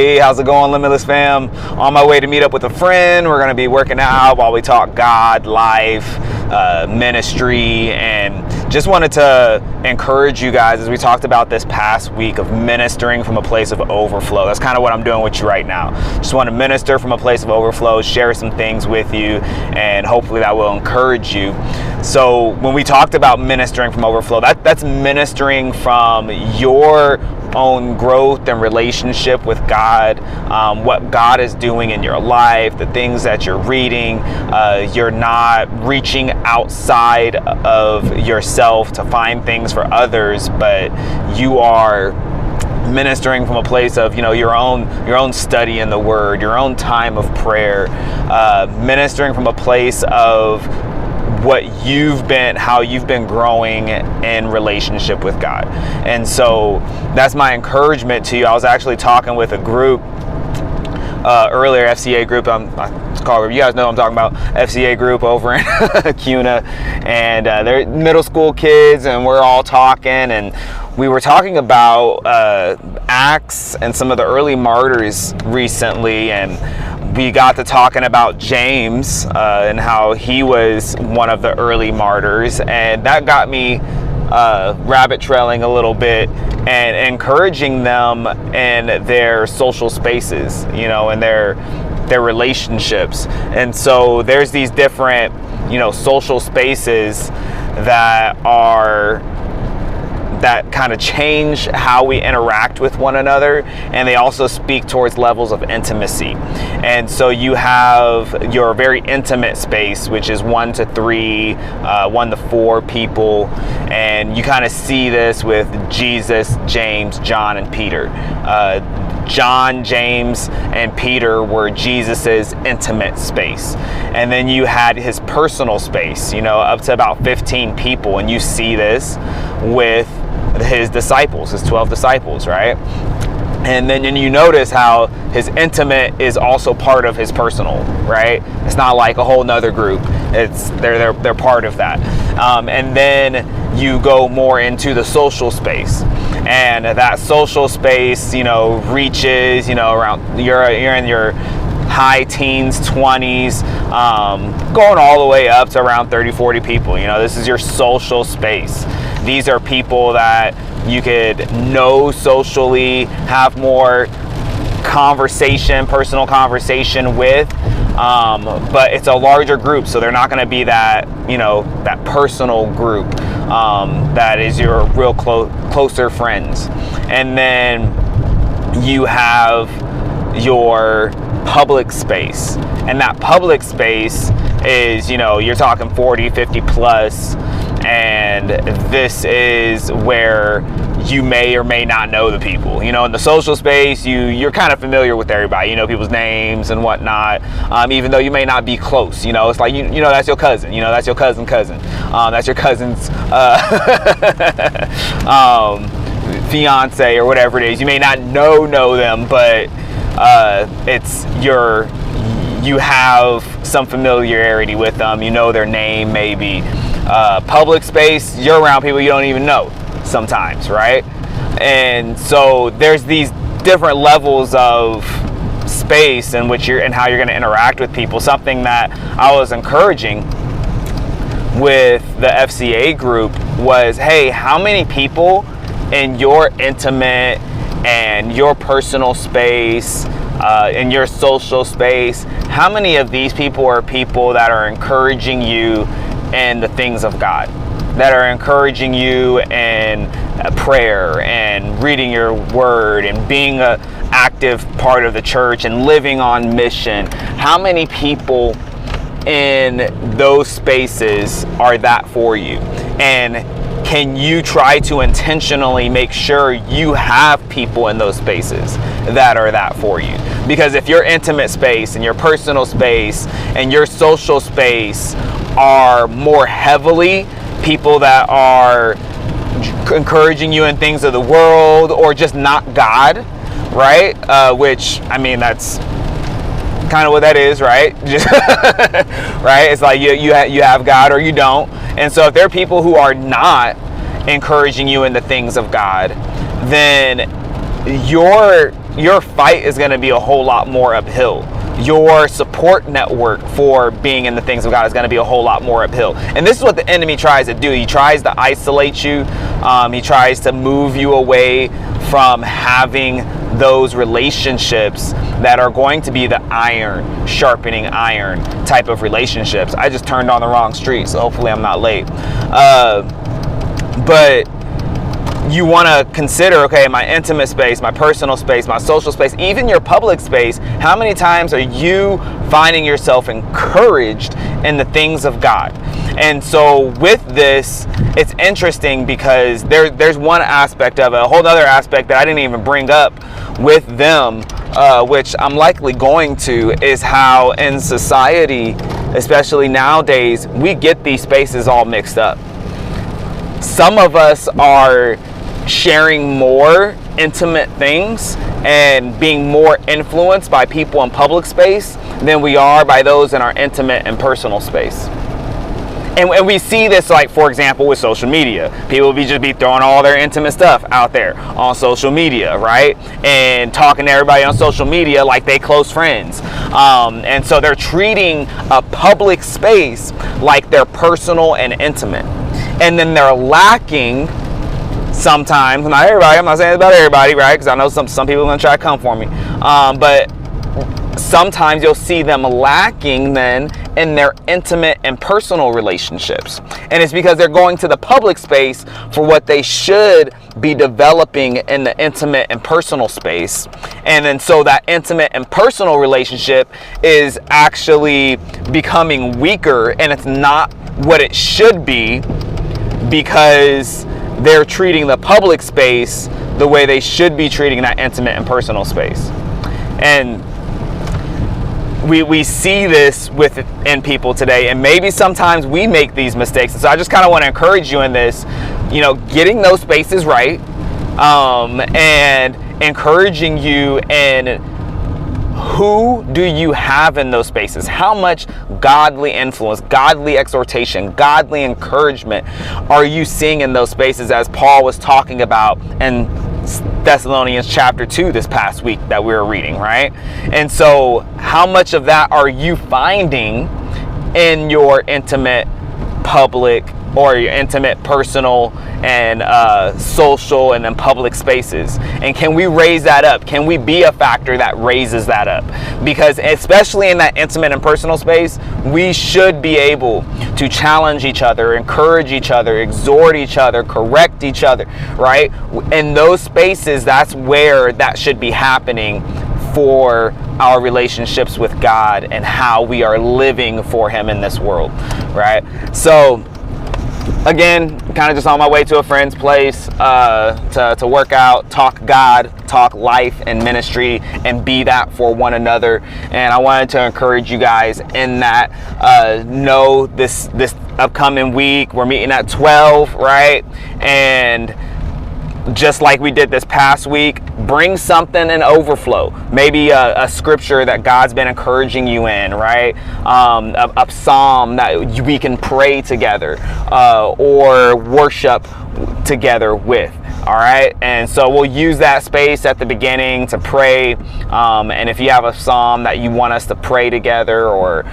Hey, how's it going, Limitless fam? On my way to meet up with a friend. We're going to be working out while we talk God, life, ministry, and just wanted to encourage you guys as we talked about this past week of ministering from a place of overflow. That's kind of what I'm doing with you right now. Just want to minister from a place of overflow, share some things with you, and hopefully that will encourage you. So when we talked about ministering from overflow, that's ministering from your own growth and relationship with God, what God is doing in your life, the things that you're reading. You're not reaching outside of yourself to find things for others, but you are ministering from a place of, your own study in the Word, your own time of prayer, ministering from a place of how you've been growing in relationship with God. And so that's my encouragement to you. I was actually talking with a group earlier, FCA group. You guys know what I'm talking about, FCA group over in Cuna, and they're middle school kids, and we're all talking, and we were talking about Acts and some of the early martyrs recently, and we got to talking about James and how he was one of the early martyrs, and that got me rabbit trailing a little bit and encouraging them in their social spaces, and their relationships. And so there's these different, social spaces that kind of change how we interact with one another, and they also speak towards levels of intimacy. And so you have your very intimate space, which is 1 to 3, 1 to 4 people, and you kind of see this with Jesus, James, John, and Peter. John, James, and Peter were Jesus's intimate space. And then you had his personal space, up to about 15 people, and you see this with his disciples, his 12 disciples, right? And then you notice how his intimate is also part of his personal, right? It's not like a whole nother group. They're part of that. And then you go more into the social space, and that social space, reaches, around you're in your high teens, 20s, going all the way up to around 30, 40 people. This is your social space. These are people that you could know socially, have more personal conversation with, but it's a larger group, so they're not going to be that, that personal group that is your real closer friends. And then you have your public space, and that public space is, you're talking 40, 50 plus, and this is where you may or may not know the people. In the social space, you're kind of familiar with everybody. You know people's names and whatnot, even though you may not be close. It's like, that's your cousin. That's your cousin. That's your cousin's fiance or whatever it is. You may not know them, but you have some familiarity with them. You know their name, maybe. Public space, you're around people you don't even know sometimes, right? And so there's these different levels of space in which and how you're going to interact with people. Something that I was encouraging with the FCA group was, hey, how many people in your intimate and your personal space, in your social space, how many of these people are people that are encouraging you in the things of God, that are encouraging you in prayer and reading your Word and being an active part of the church and living on mission? How many people in those spaces are that for you? And can you try to intentionally make sure you have people in those spaces that are that for you? Because if your intimate space and your personal space and your social space are more heavily people that are encouraging you in things of the world or just not God, right? Which, that's kind of what that is, right? Right? It's like you have God or you don't. And so if there are people who are not encouraging you in the things of God, then your your fight is going to be a whole lot more uphill. Your support network for being in the things of God is going to be a whole lot more uphill. And this is what the enemy tries to do. He tries to isolate you. He tries to move you away from having those relationships that are going to be the iron sharpening iron type of relationships. I just turned on the wrong street, so hopefully I'm not late. But you want to consider, okay, my intimate space, my personal space, my social space, even your public space, how many times are you finding yourself encouraged in the things of God? And so with this, it's interesting because there's one aspect of it, a whole other aspect that I didn't even bring up with them, which I'm likely going to, is how in society, especially nowadays, we get these spaces all mixed up. Some of us are sharing more intimate things and being more influenced by people in public space than we are by those in our intimate and personal space. And we see this, like, for example, with social media. People just be throwing all their intimate stuff out there on social media, right? And talking to everybody on social media like they close friends. And so they're treating a public space like they're personal and intimate. And then they're lacking sometimes, not everybody, I'm not saying it's about everybody, right? Because I know some people are going to try to come for me. But sometimes you'll see them lacking then in their intimate and personal relationships. And it's because they're going to the public space for what they should be developing in the intimate and personal space. And then so that intimate and personal relationship is actually becoming weaker, and it's not what it should be because they're treating the public space the way they should be treating that intimate and personal space. And we see this within people today, and maybe sometimes we make these mistakes. And so I just kind of want to encourage you in this, getting those spaces right, and encouraging you in who do you have in those spaces? How much godly influence, godly exhortation, godly encouragement are you seeing in those spaces, as Paul was talking about in Thessalonians chapter 2 this past week that we were reading, right? And so how much of that are you finding in your intimate public or your intimate personal and social and then public spaces? And can we raise that up? Can we be a factor that raises that up? Because especially in that intimate and personal space, we should be able to challenge each other, encourage each other, exhort each other, correct each other, right? In those spaces, that's where that should be happening for our relationships with God and how we are living for Him in this world, right? So again, kind of just on my way to a friend's place to work out, talk God, talk life and ministry, and be that for one another. And I wanted to encourage you guys in that. Know this upcoming week we're meeting at 12, right? And just like we did this past week, bring something in Overflow. Maybe a scripture that God's been encouraging you in, right? A psalm that we can pray together or worship together with. All right, and so we'll use that space at the beginning to pray, and if you have a psalm that you want us to pray together or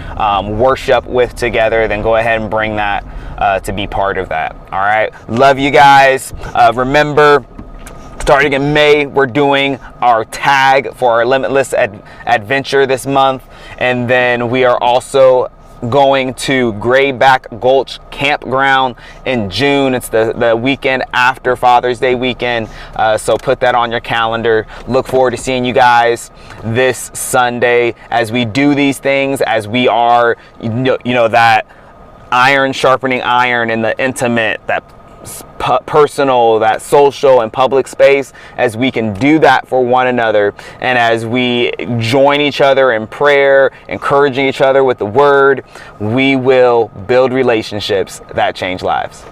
worship with together, then go ahead and bring that to be part of that. All right, love you guys. Remember, starting in May, we're doing our tag for our Limitless adventure this month, and then we are also going to Grayback Gulch Campground in June. It's the weekend after Father's Day weekend, so put that on your calendar. Look forward to seeing you guys this Sunday as we do these things, as we are, that iron sharpening iron in the intimate, that personal, that social and public space, as we can do that for one another, and as we join each other in prayer, encouraging each other with the word, we will build relationships that change lives.